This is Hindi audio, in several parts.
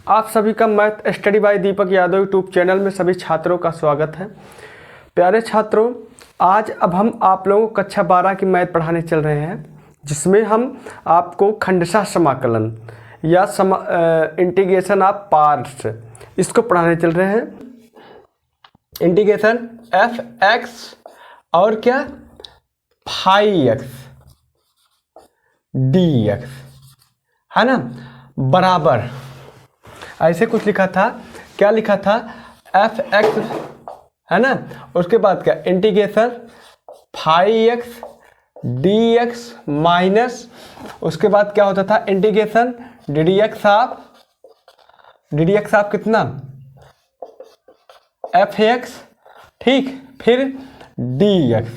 आप सभी का math study bye Deepak Yadav YouTube channel में सभी छात्रों का स्वागत है। प्यारे छात्रों, आज अब हम आप लोगों को कक्षा 12 की मैथ पढ़ाने चल रहे हैं, जिसमें हम आपको खंडशः समाकलन या इंटीग्रेशन ऑफ पार्ट्स इसको पढ़ाने चल रहे हैं। इंटीग्रेशन एफ एक्स और क्या फाई एक्स डी एक्स है ना, बराबर ऐसे कुछ लिखा था। क्या लिखा था? एफ एक्स है ना, उसके बाद क्या integration phi X D X minus, उसके बाद क्या होता था integration D D X of कितना एफ एक्स, ठीक, फिर डी एक्स,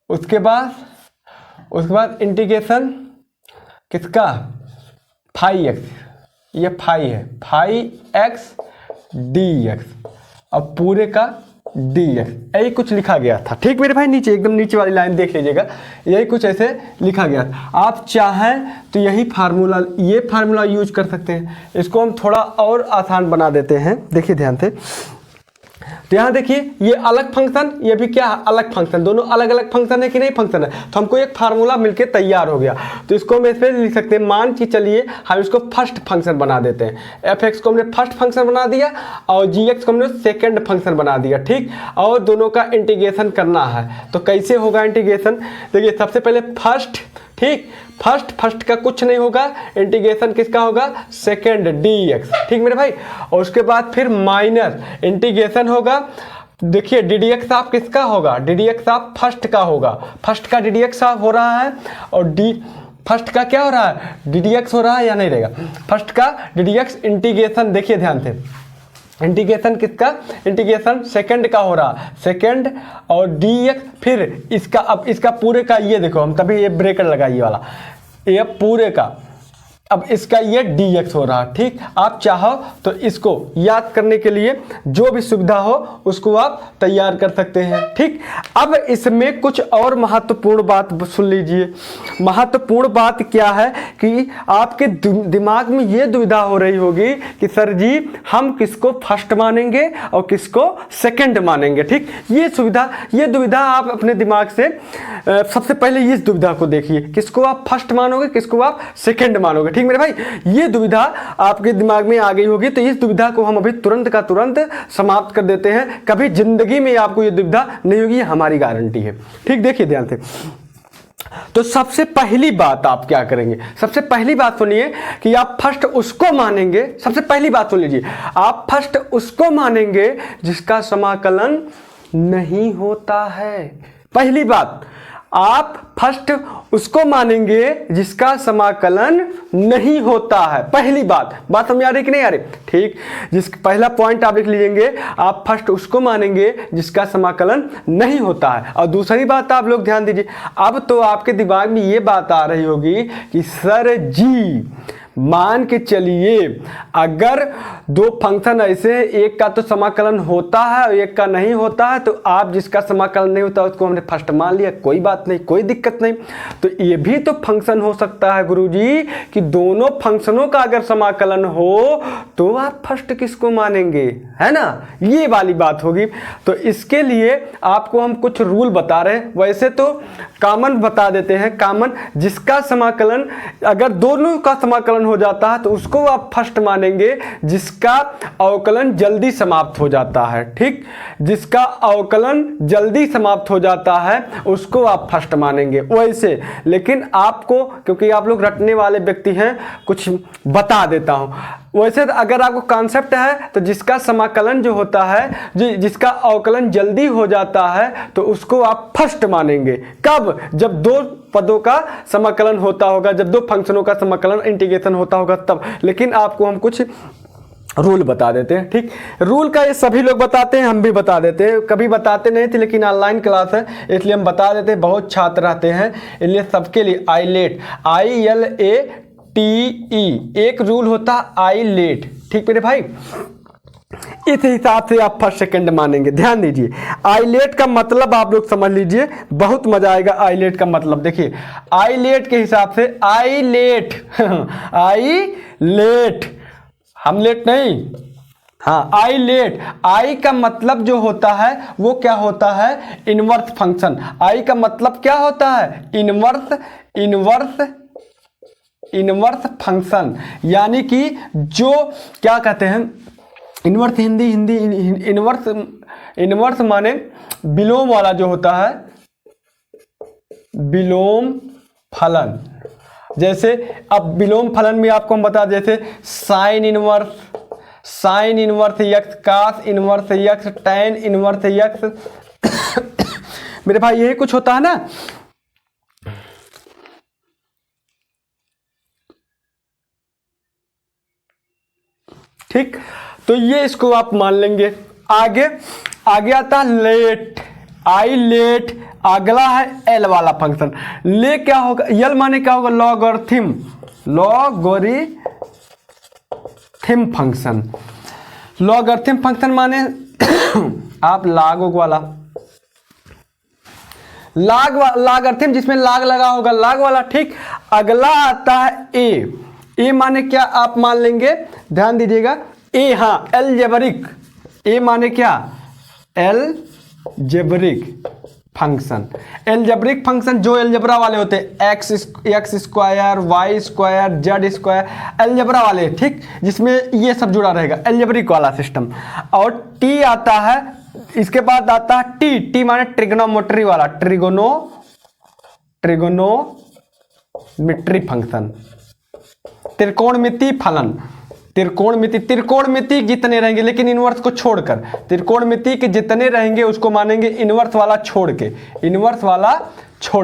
उसके बाद इंटीग्रेशन किसका फाई एक्स, ये फाई है, फाई एक्स डी एक्स और पूरे का डी एक्स, यही कुछ लिखा गया था। ठीक मेरे भाई, नीचे एकदम नीचे वाली लाइन देख लीजिएगा, यही कुछ ऐसे लिखा गया था। आप चाहें तो ये फार्मूला यूज कर सकते हैं। इसको हम थोड़ा और आसान बना देते हैं, देखिए ध्यान से। तो यहाँ देखिए, ये अलग फंक्शन, ये भी क्या अलग फंक्शन, दोनों अलग अलग फंक्शन है कि नहीं फंक्शन है, तो हमको एक फार्मूला मिलके तैयार हो गया। तो इसको हम इसमें लिख सकते हैं, मान कि चलिए हम इसको फर्स्ट फंक्शन बना देते हैं। एफ एक्स को हमने फर्स्ट फंक्शन बना दिया और जी एक्स को हमने सेकेंड फंक्शन बना दिया, ठीक। और दोनों का इंटीग्रेशन करना है, तो कैसे होगा इंटीग्रेशन? देखिए सबसे पहले फर्स्ट, ठीक, फर्स्ट का कुछ नहीं होगा, इंटीग्रेशन किसका होगा सेकेंड डी एक्स, ठीक मेरे भाई। और उसके बाद फिर माइनस इंटीग्रेशन होगा, देखिए डी डी एक्स ऑफ किसका होगा, D D X of first का होगा, फर्स्ट का डी डी एक्स ऑफ हो रहा है और फर्स्ट का क्या हो रहा है डी डी एक्स हो रहा है या नहीं रहेगा, फर्स्ट का डी डी एक्स इंटीग्रेशन, देखिए ध्यान से इंटीग्रेशन किसका, इंटीग्रेशन सेकंड का हो रहा, सेकंड और डी एक्स, फिर इसका, अब इसका पूरे का ये देखो, हम तभी ये ब्रेकर लगाइए वाला, ये पूरे का, अब इसका ये डी एक्स हो रहा, ठीक। आप चाहो तो इसको याद करने के लिए जो भी सुविधा हो उसको आप तैयार कर सकते हैं, ठीक। अब इसमें कुछ और महत्वपूर्ण बात सुन लीजिए। महत्वपूर्ण बात क्या है कि आपके दिमाग में ये दुविधा हो रही होगी कि सर जी हम किसको फर्स्ट मानेंगे और किसको सेकंड मानेंगे, ठीक। ये दुविधा आप अपने दिमाग से सबसे पहले इस दुविधा को देखिए, किसको आप फर्स्ट मानोगे, किसको आप सेकंड मानोगे, ठीक मेरे भाई। ये दुविधा आपके दिमाग में आ गई होगी, तो इस दुविधा को हम अभी तुरंत का तुरंत समाप्त कर देते हैं। कभी जिंदगी में आपको ये दुविधा नहीं होगी, ये हमारी गारंटी है, ठीक। देखिए ध्यान से, तो सबसे पहली बात आप क्या करेंगे, सबसे पहली बात सुनिए कि आप फर्स्ट उसको मानेंगे। सबसे पहली बात सुन लीजिए, आप फर्स्ट उसको मानेंगे जिसका समाकलन नहीं होता है। पहली बात, आप फर्स्ट उसको मानेंगे जिसका समाकलन नहीं होता है। पहली बात समझ आ रही कि नहीं आ रही, ठीक। पहला पॉइंट आप लिख लीजिए, आप फर्स्ट उसको मानेंगे जिसका समाकलन नहीं होता है। और दूसरी बात आप लोग ध्यान दीजिए, अब तो आपके दिमाग में ये बात आ रही होगी कि सर जी मान के चलिए अगर दो फंक्शन ऐसे हैं, एक का तो समाकलन होता है और एक का नहीं होता है, तो आप जिसका समाकलन नहीं होता उसको हमने फर्स्ट मान लिया, कोई बात नहीं, कोई दिक्कत नहीं। तो ये भी तो फंक्शन हो सकता है गुरुजी कि दोनों फंक्शनों का अगर समाकलन हो तो आप फर्स्ट किसको मानेंगे, है ना, ये वाली बात होगी। तो इसके लिए आपको हम कुछ रूल बता रहे हैं, वैसे तो कॉमन बता देते हैं। कॉमन, जिसका समाकलन अगर दोनों का समाकलन हो जाता है तो उसको आप फर्स्ट मानेंगे, जिसका अवकलन जल्दी समाप्त हो जाता है, ठीक। जिसका अवकलन जल्दी समाप्त हो जाता है उसको आप फर्स्ट मानेंगे वैसे। लेकिन आपको, क्योंकि आप लोग रटने वाले व्यक्ति हैं, कुछ बता देता हूं। वैसे अगर आपको कॉन्सेप्ट है तो जिसका समाकलन जो होता है, जिसका अवकलन जल्दी हो जाता है तो उसको आप फर्स्ट मानेंगे। कब? जब दो पदों का समाकलन होता होगा, जब दो फंक्शनों का समाकलन इंटीग्रेशन होता होगा तब। लेकिन आपको हम कुछ रूल बता देते हैं, ठीक। रूल का ये सभी लोग बताते हैं, हम भी बता देते हैं। कभी बताते नहीं थे लेकिन ऑनलाइन क्लास है इसलिए हम बता देते हैं। बहुत छात्र रहते हैं, इसलिए सबके लिए आईलेट, ILATE एक रूल होता है आईलेट, ठीक मेरे भाई। इस हिसाब से आप फर्स्ट सेकंड मानेंगे। ध्यान दीजिए, आईलेट का मतलब आप लोग समझ लीजिए, बहुत मजा आएगा। आईलेट का मतलब देखिए, आईलेट के हिसाब से आईलेट आईलेट हम लेट नहीं, हाँ आई लेट। आई का मतलब जो होता है वो क्या होता है, इनवर्स फंक्शन। आई का मतलब क्या होता है, इनवर्स फंक्शन, यानी कि जो क्या कहते हैं इनवर्स, हिंदी इनवर्स माने विलोम वाला जो होता है, विलोम फलन। जैसे अब विलोम फलन में आपको हम बता, जैसे sine inverse x, cos inverse x, tan inverse x मेरे भाई यही कुछ होता है ना। ठीक, तो ये इसको आप मान लेंगे। आगे आता है लेट, आई लेट। अगला है एल वाला फंक्शन। ले क्या होगा, एल माने क्या होगा, लॉगरिथम फंक्शन। लॉगरिथम फंक्शन माने आप लागोग वाला, लॉगरिथम जिसमें लाग लगा होगा, लाग वाला। ठीक, अगला आता है ए माने क्या, आप मान लेंगे, ध्यान दीजिएगा, ए, हाँ एलजेब्रिक। ए माने क्या, एलजेब्रिक फंक्शन। एलजेब्रिक फंक्शन जो एलजेब्रा वाले होते हैं, X square, Y square, Z square, algebra वाले। ठीक, जिसमें ये सब जुड़ा रहेगा, एलजेब्रिक वाला सिस्टम। और टी आता है, इसके बाद आता है टी माने ट्रिग्नोमेट्री वाला, ट्रिगोनोमेट्री फंक्शन, त्रिकोणमिति फलन। त्रिकोणमिति जितने रहेंगे, लेकिन इनवर्स को छोड़कर, त्रिकोणमिति के जितने रहेंगे उसको मानेंगे इनवर्स वाला छोड़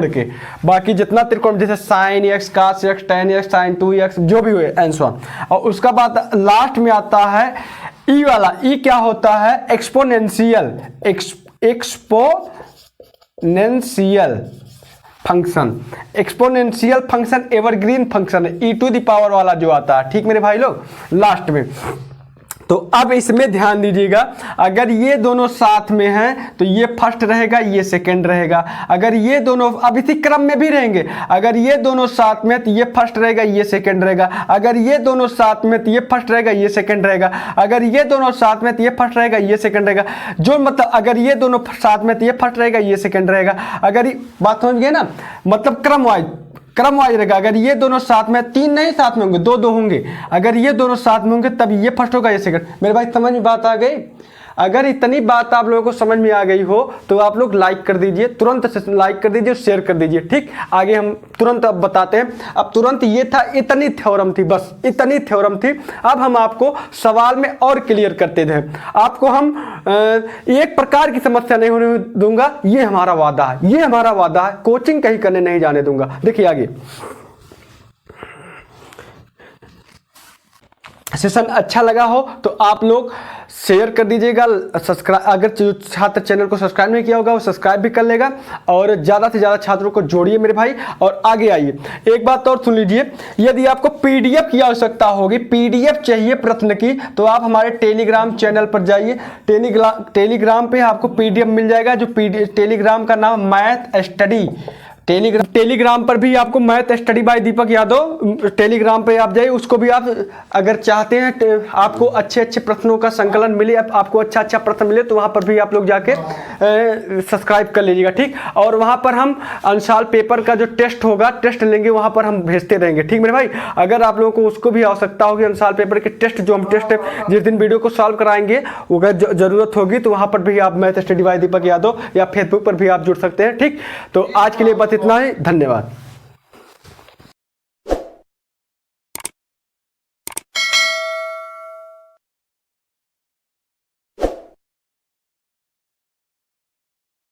के। बाकी जितना त्रिकोण, जैसे sine x, cos x, tan x, sine 2x, जो भी हुए एंड सो ऑन। और उसका बाद लास्ट में आता है ई वाला। ई क्या होता है, एक्सपोनेंशियल फंक्शन, एवरग्रीन फंक्शन है, ई टू द पावर वाला जो आता है। ठीक मेरे भाई लोग, लास्ट में। तो अब इसमें ध्यान दीजिएगा, अगर ये दोनों साथ में हैं तो ये फर्स्ट रहेगा, ये सेकंड रहेगा। अगर ये दोनों अब इसी क्रम में भी रहेंगे, अगर ये दोनों साथ में तो ये फर्स्ट रहेगा, ये सेकंड रहेगा। अगर ये दोनों साथ में तो ये फर्स्ट रहेगा, ये सेकंड रहेगा। अगर ये दोनों साथ में तो ये फर्स्ट रहेगा, ये सेकंड रहेगा। जो मतलब अगर ये दोनों साथ में तो ये फर्स्ट रहेगा, ये सेकंड रहेगा। अगर बात समझ गए ना, मतलब क्रम वाइज रहेगा। अगर ये दोनों साथ में, तीन नहीं साथ में होंगे, दो होंगे। अगर ये दोनों साथ में होंगे तब ये फर्स्ट होगा, ये सेकंड। मेरे भाई समझ में बात आ गई? अगर इतनी बात आप लोगों को समझ में आ गई हो तो आप लोग लाइक कर दीजिए, तुरंत से लाइक कर दीजिए, शेयर कर दीजिए। ठीक, आगे हम तुरंत अब बताते हैं। अब तुरंत ये था, इतनी थ्योरम थी, बस इतनी थ्योरम थी। अब हम आपको सवाल में और क्लियर करते थे। आपको हम एक प्रकार की समस्या नहीं होने दूंगा, ये हमारा वादा है, कोचिंग कहीं करने नहीं जाने दूंगा। देखिए आगे सेशन अच्छा लगा हो तो आप लोग शेयर कर दीजिएगा, सब्सक्राइब, अगर छात्र चैनल को सब्सक्राइब नहीं किया होगा वो सब्सक्राइब भी कर लेगा, और ज़्यादा से ज़्यादा छात्रों को जोड़िए मेरे भाई, और आगे आइए। एक बात और सुन लीजिए, यदि आपको पीडीएफ की आवश्यकता होगी, पीडीएफ चाहिए प्रश्न की, तो आप हमारे टेलीग्राम चैनल पर जाइए। टेलीग्राम पे आपको पीडीएफ मिल जाएगा, जो टेलीग्राम का नाम मैथ स्टडी। टेलीग्राम पर भी आपको math study bye Deepak Yadav, Telegram पे आप जाइए, उसको भी आप अगर चाहते हैं आपको अच्छे प्रश्नों का संकलन मिले, आपको अच्छा प्रश्न मिले, तो वहाँ पर भी आप लोग जाके सब्सक्राइब कर लीजिएगा। ठीक, और वहाँ पर हम अंशाल पेपर का जो टेस्ट होगा, टेस्ट लेंगे, वहाँ पर हम भेजते रहेंगे। ठीक मेरे भाई, अगर आप लोगों को उसको भी आवश्यकता होगी, अंशाल पेपर के टेस्ट जो हम टेस्ट जिस दिन वीडियो को सॉल्व कराएंगे, अगर जरूरत होगी तो वहाँ पर भी आप math study bye Deepak Yadav या फेसबुक पर भी आप जुड़ सकते हैं। ठीक, तो आज के लिए बस इतना ही, धन्यवाद।